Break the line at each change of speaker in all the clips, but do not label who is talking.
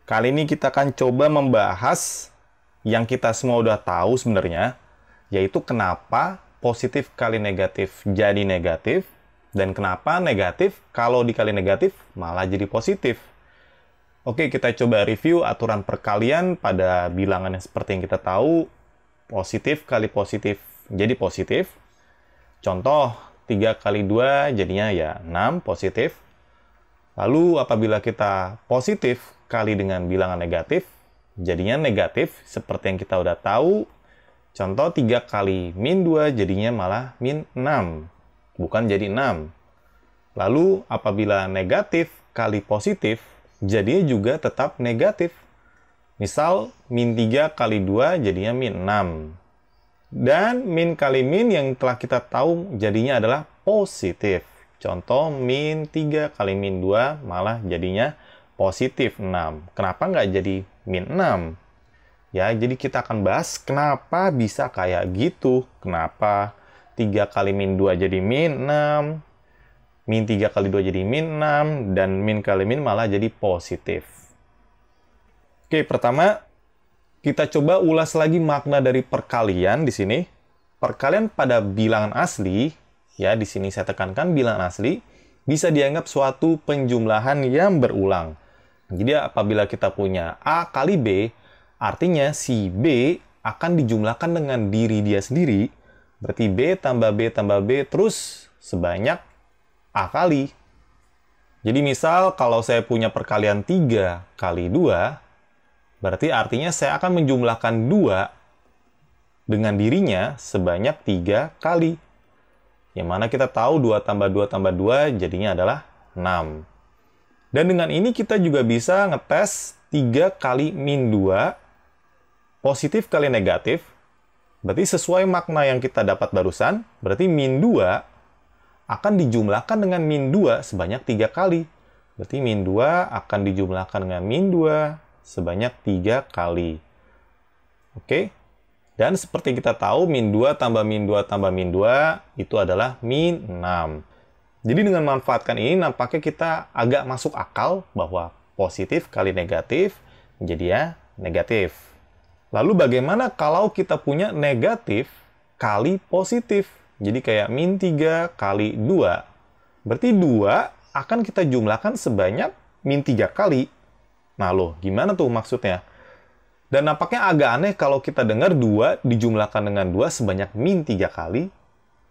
Kali ini kita akan coba membahas yang kita semua udah tahu sebenarnya, yaitu kenapa positif kali negatif jadi negatif, dan kenapa negatif kalau dikali negatif malah jadi positif. Oke, kita coba review aturan perkalian pada bilangan yang seperti yang kita tahu, positif kali positif jadi positif. Contoh, 3 kali 2 jadinya ya 6 positif. Lalu apabila kita positif kali dengan bilangan negatif, jadinya negatif seperti yang kita udah tahu. Contoh 3 kali min 2 jadinya malah min 6, bukan jadi 6. Lalu apabila negatif kali positif, jadinya juga tetap negatif. Misal min 3 kali 2 jadinya min 6. Dan min kali min yang telah kita tahu jadinya adalah positif. Contoh, min 3 kali min 2 malah jadinya positif 6. Kenapa nggak jadi min 6? Ya, jadi kita akan bahas kenapa bisa kayak gitu. Kenapa 3 kali min 2 jadi min 6, min 3 kali 2 jadi min 6, dan min kali min malah jadi positif. Oke, pertama, kita coba ulas lagi makna dari perkalian di sini. Perkalian pada bilangan asli, ya, di sini saya tekankan bilangan asli, bisa dianggap suatu penjumlahan yang berulang. Jadi apabila kita punya A kali B, artinya si B akan dijumlahkan dengan diri dia sendiri, berarti B tambah B tambah B terus sebanyak A kali. Jadi misal kalau saya punya perkalian 3 kali 2, berarti artinya saya akan menjumlahkan 2 dengan dirinya sebanyak 3 kali. Yang mana kita tahu 2 tambah 2 tambah 2 jadinya adalah 6. Dan dengan ini kita juga bisa ngetes 3 kali min 2 positif kali negatif. Berarti sesuai makna yang kita dapat barusan, berarti min 2 akan dijumlahkan dengan min 2 sebanyak 3 kali. Berarti min 2 akan dijumlahkan dengan min 2 sebanyak 3 kali. Oke? Dan seperti kita tahu, min 2 tambah min 2 tambah min 2 itu adalah min 6. Jadi dengan memanfaatkan ini, nampaknya kita agak masuk akal bahwa positif kali negatif menjadi ya negatif. Lalu bagaimana kalau kita punya negatif kali positif? Jadi kayak min 3 kali 2. Berarti 2 akan kita jumlahkan sebanyak min 3 kali. Nah loh, gimana tuh maksudnya? Dan nampaknya agak aneh kalau kita dengar 2 dijumlahkan dengan 2 sebanyak min 3 kali.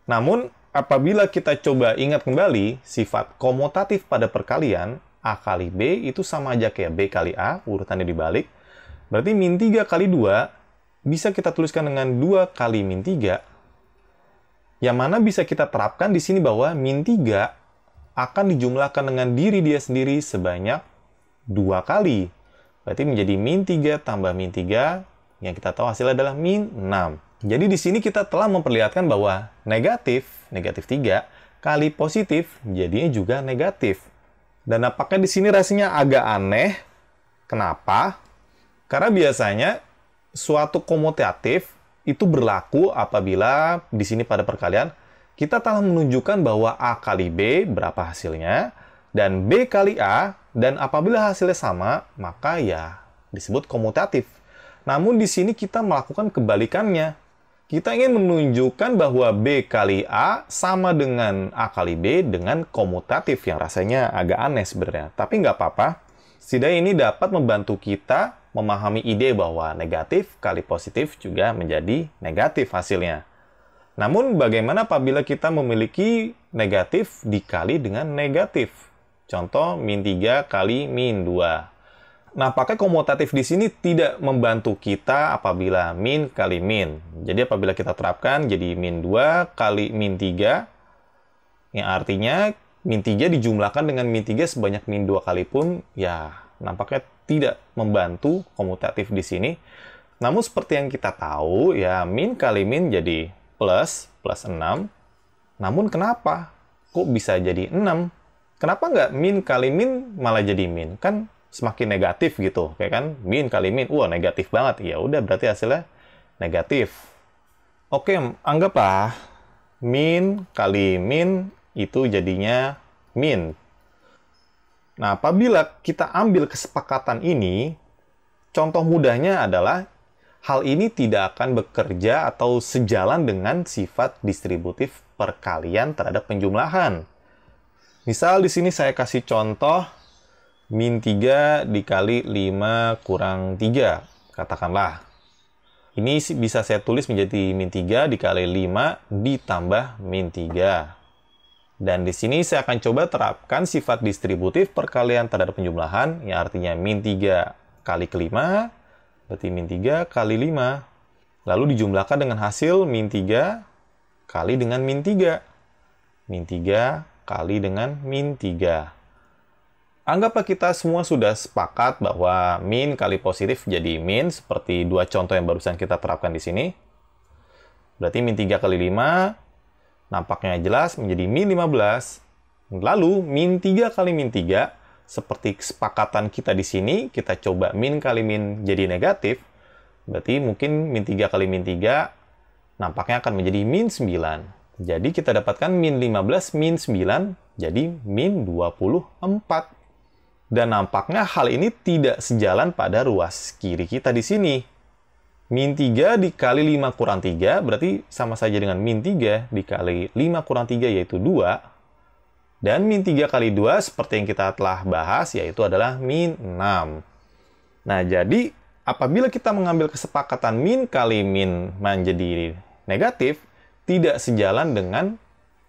Namun, apabila kita coba ingat kembali sifat komutatif pada perkalian, A kali B itu sama aja kayak B kali A, urutannya dibalik. Berarti min 3 kali 2 bisa kita tuliskan dengan 2 kali min 3. Yang mana bisa kita terapkan di sini bahwa min 3 akan dijumlahkan dengan diri dia sendiri sebanyak 2 kali. Berarti menjadi min 3 tambah min 3, yang kita tahu hasilnya adalah min 6. Jadi di sini kita telah memperlihatkan bahwa negatif 3, kali positif, jadinya juga negatif. Dan nampaknya di sini rasanya agak aneh. Kenapa? Karena biasanya suatu komutatif itu berlaku apabila di sini pada perkalian, kita telah menunjukkan bahwa A kali B berapa hasilnya, dan B kali A, dan apabila hasilnya sama, maka ya disebut komutatif. Namun di sini kita melakukan kebalikannya. Kita ingin menunjukkan bahwa B kali A sama dengan A kali B dengan komutatif, yang rasanya agak aneh sebenarnya. Tapi nggak apa-apa. Setidaknya ini dapat membantu kita memahami ide bahwa negatif kali positif juga menjadi negatif hasilnya. Namun bagaimana apabila kita memiliki negatif dikali dengan negatif? Contoh, min 3 kali min 2. Nampaknya komutatif di sini tidak membantu kita apabila min kali min. Jadi apabila kita terapkan jadi min 2 kali min 3, yang artinya min 3 dijumlahkan dengan min 3 sebanyak min 2 kali pun, ya nampaknya tidak membantu komutatif di sini. Namun seperti yang kita tahu, ya min kali min jadi plus 6. Namun kenapa? Kok bisa jadi 6? Kenapa nggak min kali min malah jadi min? Kan semakin negatif gitu, kayak kan? Min kali min, wah negatif banget. Ya udah, berarti hasilnya negatif. Oke, anggaplah min kali min itu jadinya min. Nah, apabila kita ambil kesepakatan ini, contoh mudahnya adalah hal ini tidak akan bekerja atau sejalan dengan sifat distributif perkalian terhadap penjumlahan. Misal di sini saya kasih contoh min 3 dikali 5 kurang 3, katakanlah. Ini bisa saya tulis menjadi min 3 dikali 5 ditambah min 3. Dan di sini saya akan coba terapkan sifat distributif perkalian terhadap penjumlahan, yang artinya min 3 kali ke 5, berarti min 3 kali 5. Lalu dijumlahkan dengan hasil min 3 kali dengan min 3. Min 3 kali dengan min 3. Anggaplah kita semua sudah sepakat bahwa min kali positif jadi min, seperti dua contoh yang barusan kita terapkan di sini. Berarti min 3 kali 5, nampaknya jelas menjadi min 15. Lalu, min 3 kali min 3, seperti kesepakatan kita di sini, kita coba min kali min jadi negatif. Berarti mungkin min 3 kali min 3, nampaknya akan menjadi min 9. Jadi kita dapatkan min 15 min 9, jadi min 24. Dan nampaknya hal ini tidak sejalan pada ruas kiri kita di sini. Min 3 dikali 5 kurang 3, berarti sama saja dengan min 3 dikali 5 kurang 3, yaitu 2. Dan min 3 kali 2, seperti yang kita telah bahas, yaitu adalah min 6. Nah, jadi apabila kita mengambil kesepakatan min kali min menjadi negatif, tidak sejalan dengan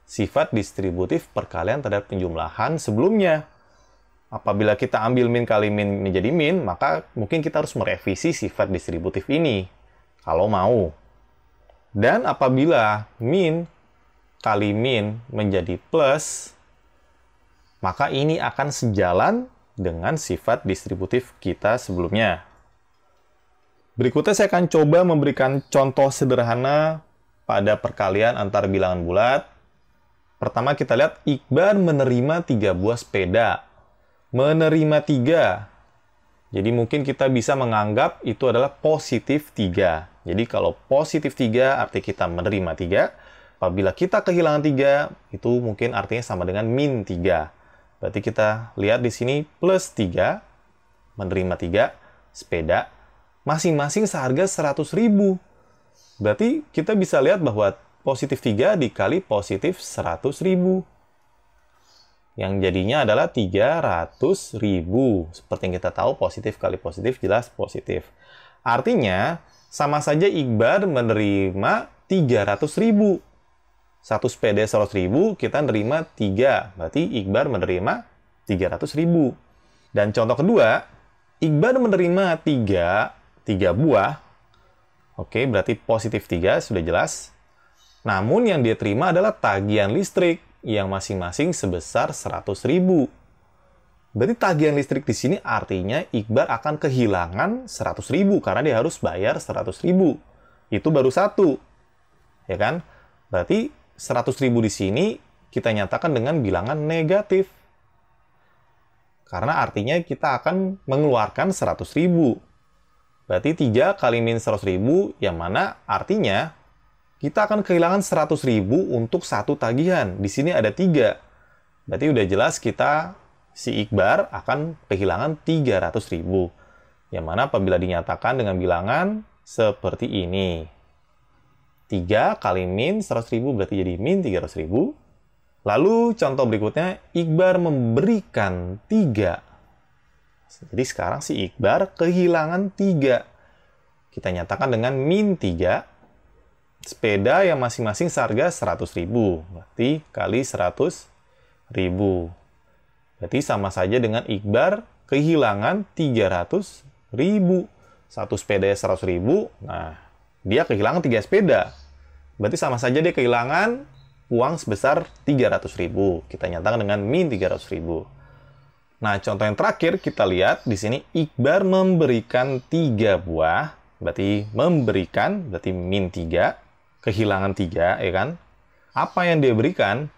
sifat distributif perkalian terhadap penjumlahan sebelumnya. Apabila kita ambil min kali min menjadi min, maka mungkin kita harus merevisi sifat distributif ini, kalau mau. Dan apabila min kali min menjadi plus, maka ini akan sejalan dengan sifat distributif kita sebelumnya. Berikutnya saya akan coba memberikan contoh sederhana pada perkalian antar bilangan bulat. Pertama kita lihat Iqbar menerima 3 buah sepeda. Menerima 3. Jadi mungkin kita bisa menganggap itu adalah positif 3. Jadi kalau positif 3 arti kita menerima 3. Apabila kita kehilangan 3, itu mungkin artinya sama dengan min 3. Berarti kita lihat di sini plus 3, menerima 3, sepeda, masing-masing seharga 100.000. Berarti kita bisa lihat bahwa positif 3 dikali positif 100.000. Yang jadinya adalah 300.000. Seperti yang kita tahu, positif kali positif jelas positif. Artinya, sama saja Iqbar menerima 300.000. Satu sepeda 100.000, kita menerima 3. Berarti Iqbar menerima 300.000. Dan contoh kedua, Iqbar menerima 3 buah. Oke, berarti positif 3, sudah jelas. Namun yang dia terima adalah tagihan listrik, yang masing-masing sebesar 100.000. Berarti tagihan listrik di sini artinya Iqbar akan kehilangan 100.000 karena dia harus bayar 100.000. Itu baru satu. Ya kan? Berarti 100.000 di sini kita nyatakan dengan bilangan negatif. Karena artinya kita akan mengeluarkan 100.000. Berarti 3 kali min 100.000 yang mana artinya kita akan kehilangan 100.000 untuk satu tagihan. Di sini ada 3. Berarti udah jelas si Iqbar akan kehilangan 300.000. Yang mana apabila dinyatakan dengan bilangan seperti ini. 3 kali min 100.000 berarti jadi min 300.000. Lalu contoh berikutnya, Iqbar memberikan 3. Jadi sekarang si Iqbar kehilangan 3. Kita nyatakan dengan min 3. Sepeda yang masing-masing seharga 100.000. Berarti kali 100.000. Berarti sama saja dengan Iqbar kehilangan 300.000. Satu sepeda 100.000. Nah, dia kehilangan 3 sepeda. Berarti sama saja dia kehilangan uang sebesar 300.000. Kita nyatakan dengan min 300.000. Nah, contoh yang terakhir kita lihat di sini Iqbar memberikan 3 buah. Berarti memberikan, berarti min 3. Kehilangan 3, ya kan? Apa yang dia berikan?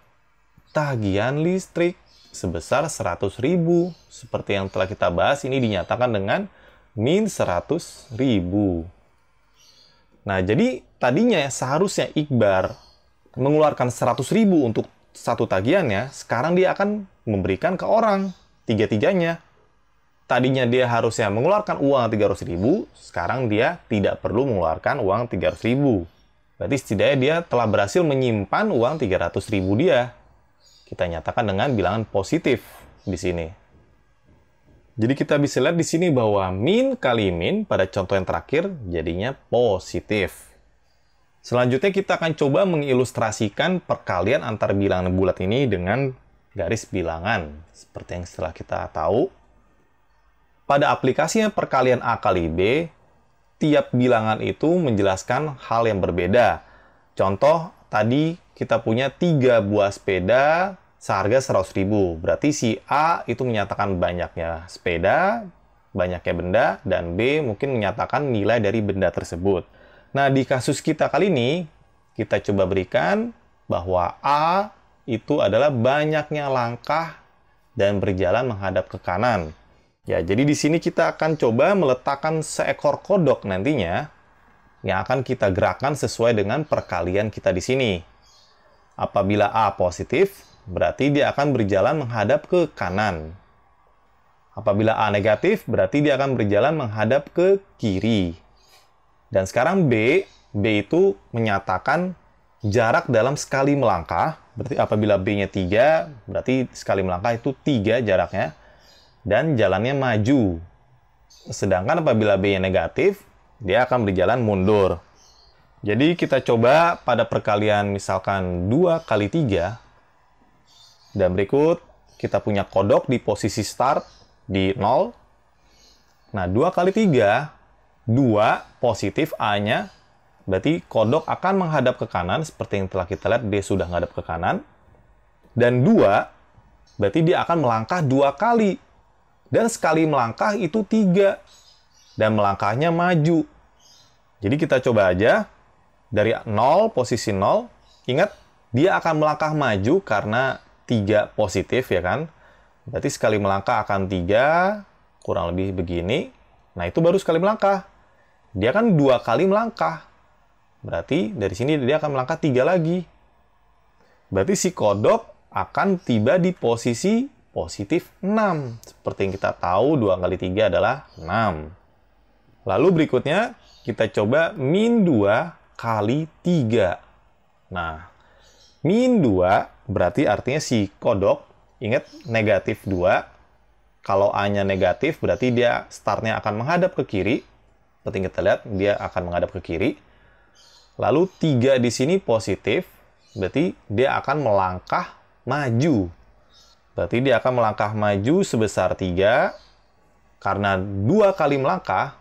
Tagihan listrik sebesar 100.000. Seperti yang telah kita bahas, ini dinyatakan dengan min 100.000. Nah, jadi tadinya seharusnya Iqbar mengeluarkan 100.000 untuk satu tagihannya, sekarang dia akan memberikan ke orang, 3-3-nya. tadinya dia harusnya mengeluarkan uang 300.000, sekarang dia tidak perlu mengeluarkan uang 300.000. Berarti setidaknya dia telah berhasil menyimpan uang 300.000 dia. Kita nyatakan dengan bilangan positif di sini. Jadi kita bisa lihat di sini bahwa min kali min pada contoh yang terakhir jadinya positif. Selanjutnya kita akan coba mengilustrasikan perkalian antar bilangan bulat ini dengan garis bilangan. Seperti yang setelah kita tahu, pada aplikasinya perkalian A kali B, tiap bilangan itu menjelaskan hal yang berbeda. Contoh, tadi kita punya 3 buah sepeda seharga 100.000. Berarti si A itu menyatakan banyaknya sepeda, banyaknya benda, dan B mungkin menyatakan nilai dari benda tersebut. Nah, di kasus kita kali ini, kita coba berikan bahwa A itu adalah banyaknya langkah dan berjalan menghadap ke kanan. Ya, jadi di sini kita akan coba meletakkan seekor kodok nantinya yang akan kita gerakkan sesuai dengan perkalian kita di sini. Apabila A positif, berarti dia akan berjalan menghadap ke kanan. Apabila A negatif, berarti dia akan berjalan menghadap ke kiri. Dan sekarang B itu menyatakan jarak dalam sekali melangkah. Berarti apabila B-nya 3, berarti sekali melangkah itu 3 jaraknya. Dan jalannya maju. Sedangkan apabila B-nya negatif, dia akan berjalan mundur. Jadi kita coba pada perkalian misalkan 2 kali 3. Dan berikut kita punya kodok di posisi start di 0. Nah, 2 kali 3, 2 positif A-nya, berarti kodok akan menghadap ke kanan, seperti yang telah kita lihat, dia sudah menghadap ke kanan. Dan 2, berarti dia akan melangkah 2 kali. Dan sekali melangkah itu 3. Dan melangkahnya maju. Jadi kita coba aja, dari 0, posisi 0, ingat, dia akan melangkah maju karena 3 positif, ya kan? Berarti sekali melangkah akan 3, kurang lebih begini. Nah, itu baru sekali melangkah. Dia kan 2 kali melangkah. Berarti dari sini dia akan melangkah 3 lagi. Berarti si kodok akan tiba di posisi positif 6. Seperti yang kita tahu, 2 kali 3 adalah 6. Lalu berikutnya, kita coba min 2 kali 3. Nah, min 2 berarti artinya si kodok, ingat negatif 2. Kalau A-nya negatif, berarti dia startnya akan menghadap ke kiri. Seperti kita lihat, dia akan menghadap ke kiri. Lalu 3 di sini positif, berarti dia akan melangkah maju. Berarti dia akan melangkah maju sebesar 3. Karena 2 kali melangkah,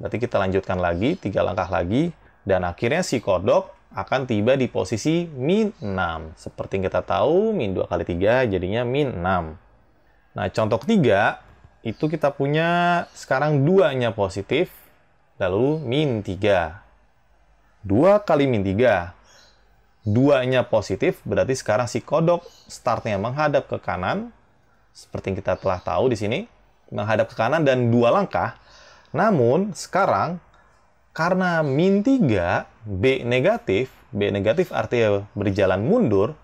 berarti kita lanjutkan lagi, 3 langkah lagi. Dan akhirnya si kodok akan tiba di posisi min 6. Seperti yang kita tahu, min 2 kali 3 jadinya min 6. Nah, contoh ketiga, itu kita punya sekarang 2-nya positif, lalu min 3. 2 kali min 3. 2-nya positif, berarti sekarang si kodok startnya menghadap ke kanan. Seperti yang kita telah tahu di sini, menghadap ke kanan dan 2 langkah. Namun, sekarang, karena min 3, B negatif artinya berjalan mundur,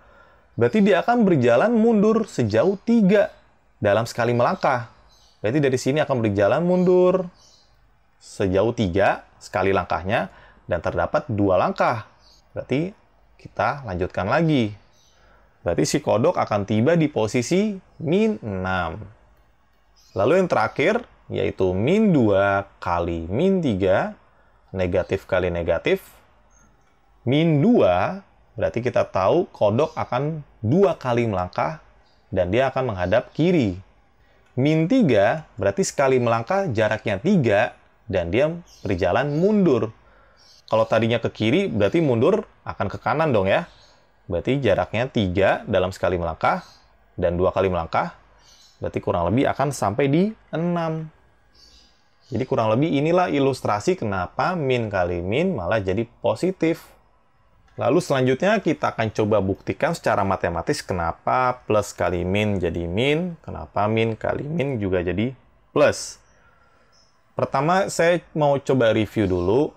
berarti dia akan berjalan mundur sejauh 3 dalam sekali melangkah. Berarti dari sini akan berjalan mundur sejauh 3 sekali langkahnya, dan terdapat 2 langkah. Berarti kita lanjutkan lagi. Berarti si kodok akan tiba di posisi min 6. Lalu yang terakhir, yaitu min 2 kali min 3, negatif kali negatif. Min 2, berarti kita tahu kodok akan 2 kali melangkah, dan dia akan menghadap kiri. Min 3, berarti sekali melangkah jaraknya 3, dan dia berjalan mundur. Kalau tadinya ke kiri, berarti mundur akan ke kanan dong ya. Berarti jaraknya 3 dalam sekali melangkah, dan 2 kali melangkah, berarti kurang lebih akan sampai di 6. Jadi kurang lebih inilah ilustrasi kenapa min kali min malah jadi positif. Lalu selanjutnya kita akan coba buktikan secara matematis kenapa plus kali min jadi min, kenapa min kali min juga jadi plus. Pertama, saya mau coba review dulu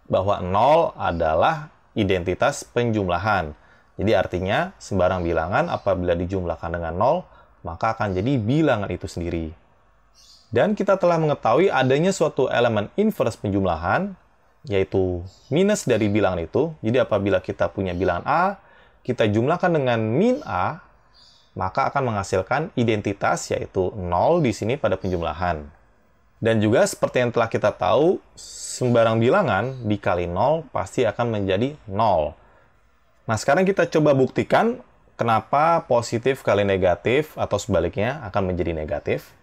bahwa 0 adalah identitas penjumlahan. Jadi artinya sembarang bilangan apabila dijumlahkan dengan 0, maka akan jadi bilangan itu sendiri. Dan kita telah mengetahui adanya suatu elemen inverse penjumlahan, yaitu minus dari bilangan itu. Jadi apabila kita punya bilangan A, kita jumlahkan dengan min A, maka akan menghasilkan identitas, yaitu 0 di sini pada penjumlahan. Dan juga seperti yang telah kita tahu, sembarang bilangan dikali 0 pasti akan menjadi 0. Nah, sekarang kita coba buktikan kenapa positif kali negatif atau sebaliknya akan menjadi negatif.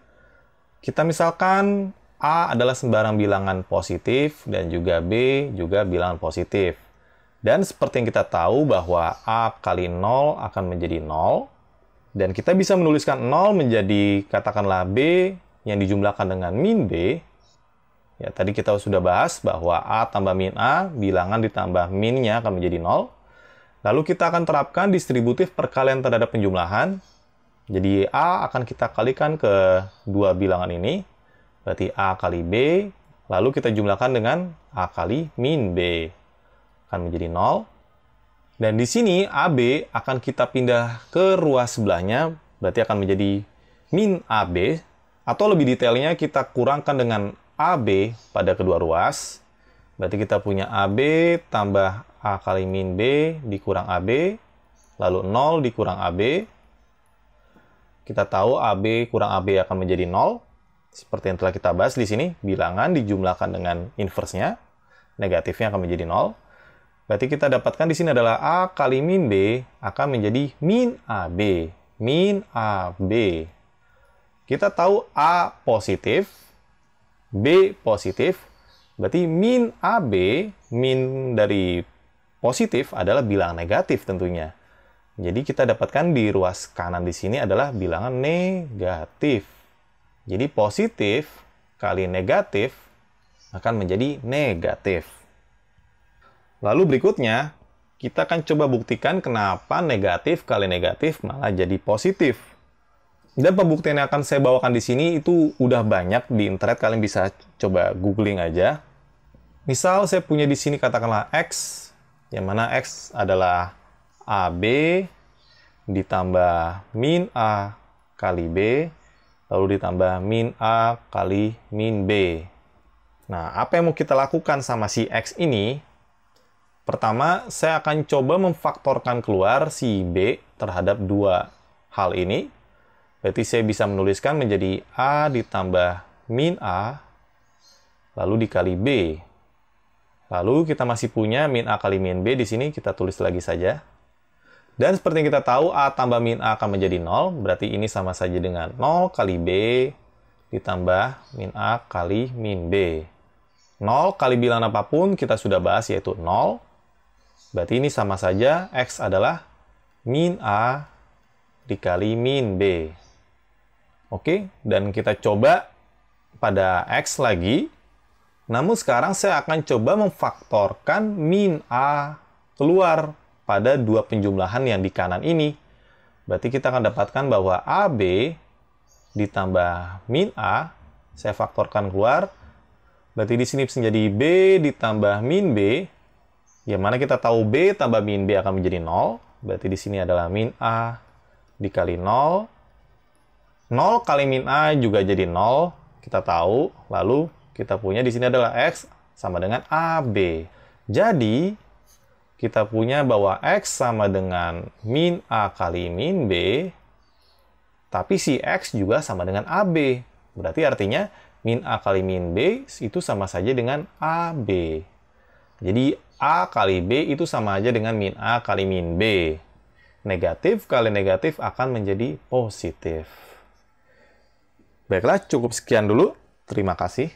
Kita misalkan A adalah sembarang bilangan positif dan juga B juga bilangan positif. Dan seperti yang kita tahu bahwa A kali 0 akan menjadi 0. Dan kita bisa menuliskan 0 menjadi katakanlah B yang dijumlahkan dengan min B. Ya, tadi kita sudah bahas bahwa A tambah min A, bilangan ditambah minnya akan menjadi 0. Lalu kita akan terapkan distributif perkalian terhadap penjumlahan. Jadi A akan kita kalikan ke dua bilangan ini. Berarti A kali B, lalu kita jumlahkan dengan A kali min B. Akan menjadi 0. Dan di sini AB akan kita pindah ke ruas sebelahnya, berarti akan menjadi min AB. Atau lebih detailnya kita kurangkan dengan AB pada kedua ruas. Berarti kita punya AB tambah A kali min B dikurang AB, lalu 0 dikurang AB. Kita tahu AB kurang AB akan menjadi 0. Seperti yang telah kita bahas di sini, bilangan dijumlahkan dengan inverse-nya, negatifnya akan menjadi 0. Berarti kita dapatkan di sini adalah A kali min B akan menjadi min AB. Min AB. Kita tahu A positif, B positif, berarti min AB, min dari positif adalah bilangan negatif tentunya. Jadi kita dapatkan di ruas kanan di sini adalah bilangan negatif. Jadi positif kali negatif akan menjadi negatif. Lalu berikutnya, kita akan coba buktikan kenapa negatif kali negatif malah jadi positif. Dan pembuktian yang akan saya bawakan di sini itu udah banyak di internet, kalian bisa coba googling aja. Misal saya punya di sini katakanlah X, yang mana X adalah AB ditambah min A kali B, lalu ditambah min A kali min B. Nah, apa yang mau kita lakukan sama si X ini? Pertama, saya akan coba memfaktorkan keluar si B terhadap dua hal ini. Berarti saya bisa menuliskan menjadi A ditambah min A, lalu dikali B. Lalu kita masih punya min A kali min B, di sini kita tulis lagi saja. Dan seperti yang kita tahu, A tambah min A akan menjadi 0, berarti ini sama saja dengan 0 kali B ditambah min A kali min B. 0 kali bilangan apapun kita sudah bahas, yaitu 0. Berarti ini sama saja, X adalah min A dikali min B. Oke, dan kita coba pada X lagi. Namun sekarang saya akan coba memfaktorkan min A keluar pada dua penjumlahan yang di kanan ini. Berarti kita akan dapatkan bahwa AB ditambah min A, saya faktorkan keluar. Berarti di sini bisa menjadi B ditambah min B, yang mana kita tahu B tambah min B akan menjadi 0. Berarti di sini adalah min A dikali 0. 0 kali min A juga jadi 0, kita tahu. Lalu kita punya di sini adalah X sama dengan AB. Jadi, kita punya bahwa X sama dengan min A kali min B, tapi si X juga sama dengan AB. Berarti artinya min A kali min B itu sama saja dengan AB. Jadi A kali B itu sama aja dengan min A kali min B. Negatif kali negatif akan menjadi positif. Baiklah, cukup sekian dulu. Terima kasih.